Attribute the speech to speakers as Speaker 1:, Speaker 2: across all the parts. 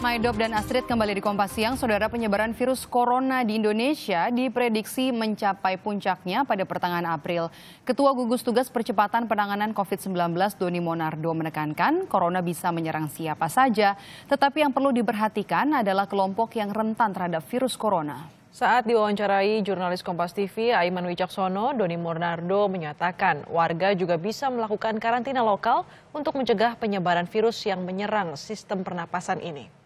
Speaker 1: Maidop dan Astrid kembali di Kompas Siang. Saudara, penyebaran virus corona di Indonesia diprediksi mencapai puncaknya pada pertengahan April. Ketua Gugus Tugas Percepatan Penanganan COVID-19 Doni Monardo menekankan corona bisa menyerang siapa saja, tetapi yang perlu diperhatikan adalah kelompok yang rentan terhadap virus corona.
Speaker 2: Saat diwawancarai jurnalis Kompas TV Aiman Wicaksono, Doni Monardo menyatakan warga juga bisa melakukan karantina lokal untuk mencegah penyebaran virus yang menyerang sistem pernapasan ini.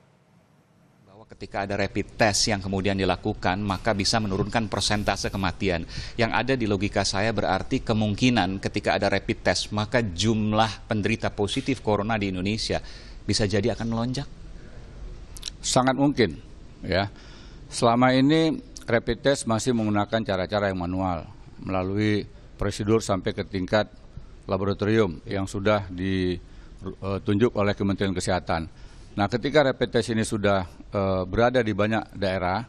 Speaker 3: Ketika ada rapid test yang kemudian dilakukan, maka bisa menurunkan persentase kematian. Yang ada di logika saya berarti kemungkinan ketika ada rapid test, maka jumlah penderita positif corona di Indonesia bisa jadi akan melonjak.
Speaker 4: Sangat mungkin, ya. Selama ini rapid test masih menggunakan cara-cara yang manual, melalui prosedur sampai ke tingkat laboratorium yang sudah ditunjuk oleh Kementerian Kesehatan. Nah, ketika rapid test ini sudah berada di banyak daerah,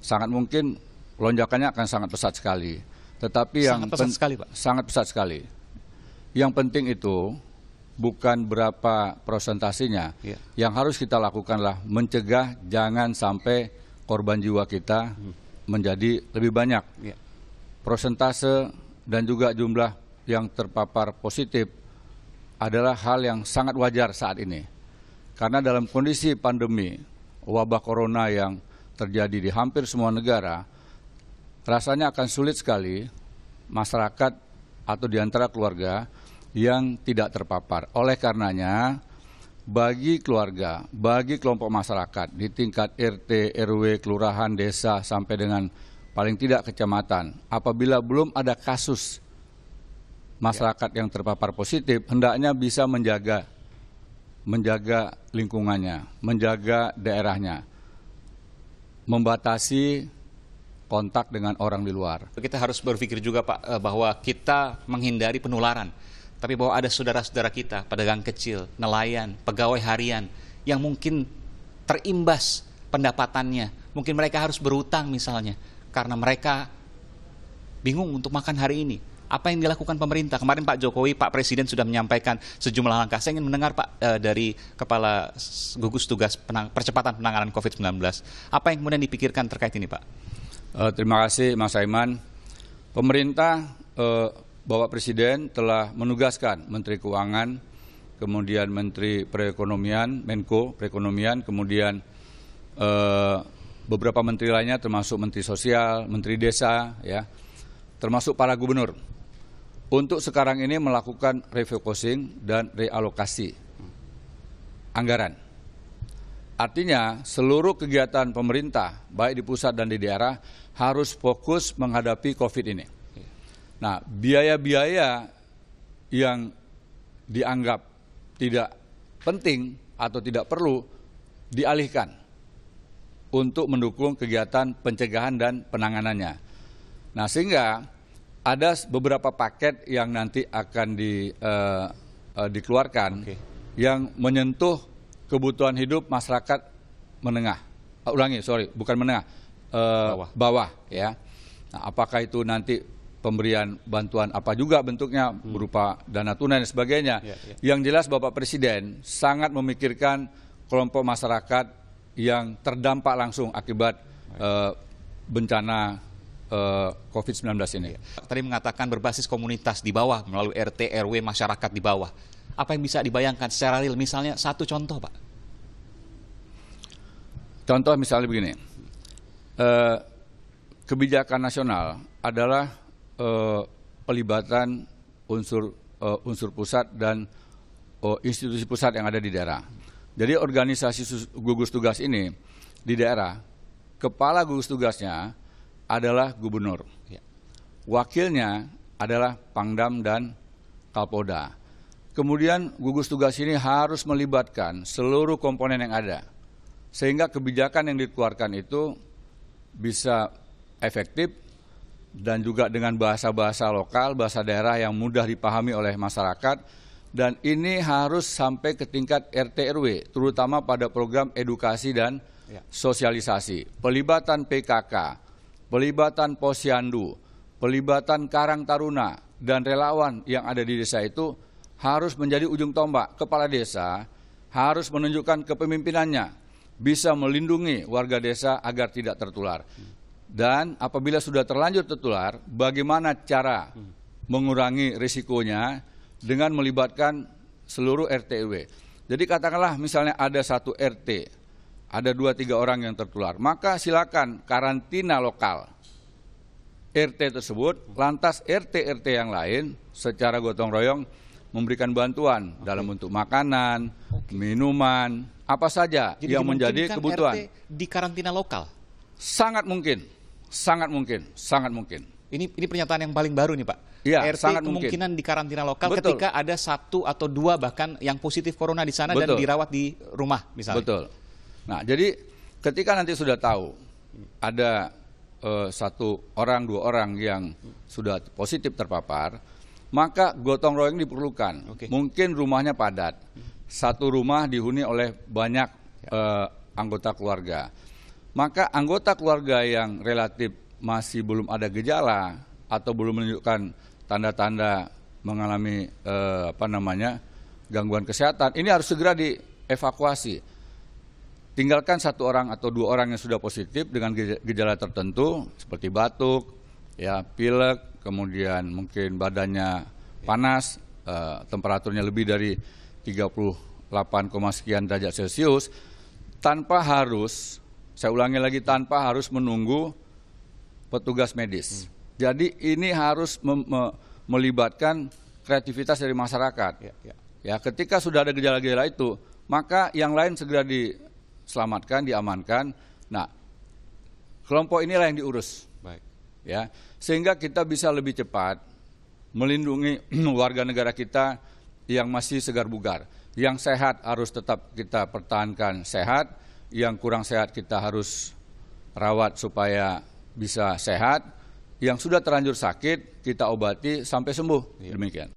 Speaker 4: sangat mungkin lonjakannya akan sangat pesat sekali. Tetapi yang sangat pesat sekali. Yang penting itu bukan berapa persentasenya. Yang harus kita lakukanlah mencegah jangan sampai korban jiwa kita menjadi lebih banyak. Persentase dan juga jumlah yang terpapar positif adalah hal yang sangat wajar saat ini. Karena dalam kondisi pandemi, wabah corona yang terjadi di hampir semua negara, rasanya akan sulit sekali masyarakat atau di antara keluarga yang tidak terpapar. Oleh karenanya, bagi keluarga, bagi kelompok masyarakat di tingkat RT, RW, kelurahan, desa, sampai dengan paling tidak kecamatan, apabila belum ada kasus masyarakat yang terpapar positif, hendaknya bisa menjaga lingkungannya, menjaga daerahnya, membatasi kontak dengan orang di luar.
Speaker 3: Kita harus berpikir juga, Pak, bahwa kita menghindari penularan, tapi bahwa ada saudara-saudara kita, pedagang kecil, nelayan, pegawai harian, yang mungkin terimbas pendapatannya. Mungkin mereka harus berutang misalnya, karena mereka bingung untuk makan hari ini. Apa yang dilakukan pemerintah? Kemarin Pak Jokowi, Pak Presiden sudah menyampaikan sejumlah langkah. Saya ingin mendengar, Pak, dari Kepala Gugus Tugas Percepatan Penanganan COVID-19. Apa yang kemudian dipikirkan terkait ini, Pak?
Speaker 4: Terima kasih, Mas Aiman. Pemerintah, Bapak Presiden telah menugaskan Menteri Keuangan, kemudian Menteri Perekonomian, Menko Perekonomian, kemudian beberapa menteri lainnya termasuk Menteri Sosial, Menteri Desa, ya, termasuk para gubernur, untuk sekarang ini melakukan refocusing dan realokasi anggaran. Artinya seluruh kegiatan pemerintah, baik di pusat dan di daerah, harus fokus menghadapi COVID ini. Nah, biaya-biaya yang dianggap tidak penting atau tidak perlu dialihkan untuk mendukung kegiatan pencegahan dan penanganannya. Nah, sehingga ada beberapa paket yang nanti akan dikeluarkan yang menyentuh kebutuhan hidup masyarakat menengah. Bukan menengah, bawah, ya. Nah, apakah itu nanti pemberian bantuan apa juga bentuknya, berupa dana tunai dan sebagainya. Yang jelas Bapak Presiden sangat memikirkan kelompok masyarakat yang terdampak langsung akibat bencana COVID-19 ini.
Speaker 3: Tadi mengatakan berbasis komunitas di bawah melalui RT, RW, masyarakat di bawah. Apa yang bisa dibayangkan secara real? Misalnya satu contoh, Pak.
Speaker 4: Contoh misalnya begini, kebijakan nasional adalah pelibatan unsur pusat dan institusi pusat yang ada di daerah. Jadi organisasi gugus tugas ini di daerah, kepala gugus tugasnya adalah gubernur. Wakilnya adalah Pangdam dan Kapolda. Kemudian gugus tugas ini harus melibatkan seluruh komponen yang ada, sehingga kebijakan yang dikeluarkan itu bisa efektif dan juga dengan bahasa-bahasa lokal, bahasa daerah yang mudah dipahami oleh masyarakat. Dan ini harus sampai ke tingkat RT RW, terutama pada program edukasi dan sosialisasi. Pelibatan PKK, pelibatan Posyandu, pelibatan Karang Taruna, dan relawan yang ada di desa itu harus menjadi ujung tombak. Kepala desa harus menunjukkan kepemimpinannya, bisa melindungi warga desa agar tidak tertular. Dan apabila sudah terlanjur tertular, bagaimana cara mengurangi risikonya dengan melibatkan seluruh RT RW. Jadi katakanlah misalnya ada satu RT, ada 2-3 orang yang tertular, maka silakan karantina lokal RT tersebut, lantas RT-RT yang lain secara gotong royong memberikan bantuan dalam bentuk makanan, minuman, apa saja
Speaker 3: Jadi
Speaker 4: yang menjadi
Speaker 3: dimungkinkan
Speaker 4: kebutuhan.
Speaker 3: RT di karantina lokal.
Speaker 4: Sangat mungkin, sangat mungkin, sangat mungkin.
Speaker 3: Ini pernyataan yang paling baru nih Pak.
Speaker 4: Iya,
Speaker 3: RT
Speaker 4: sangat
Speaker 3: kemungkinan di karantina lokal
Speaker 4: Betul.
Speaker 3: ketika ada 1 atau 2 bahkan yang positif corona di sana dan
Speaker 4: Betul.
Speaker 3: dirawat di rumah misalnya.
Speaker 4: Betul. Nah, jadi ketika nanti sudah tahu ada 1 orang, 2 orang yang sudah positif terpapar, maka gotong royong diperlukan.
Speaker 3: Oke.
Speaker 4: Mungkin rumahnya padat, satu rumah dihuni oleh banyak anggota keluarga. Maka anggota keluarga yang relatif masih belum ada gejala atau belum menunjukkan tanda-tanda mengalami gangguan kesehatan, ini harus segera dievakuasi. Tinggalkan 1 orang atau 2 orang yang sudah positif dengan gejala tertentu seperti batuk, ya, pilek, kemudian mungkin badannya panas, temperaturnya lebih dari 38, sekian derajat Celcius, tanpa harus, saya ulangi lagi, tanpa harus menunggu petugas medis. Jadi ini harus melibatkan kreativitas dari masyarakat. Ya, ketika sudah ada gejala-gejala itu, maka yang lain segera diselamatkan, diamankan. Nah, kelompok inilah yang diurus.
Speaker 3: Baik.
Speaker 4: Ya, sehingga kita bisa lebih cepat melindungi warga negara kita yang masih segar bugar. Yang sehat harus tetap kita pertahankan sehat, yang kurang sehat kita harus rawat supaya bisa sehat, yang sudah terlanjur sakit kita obati sampai sembuh. Demikian.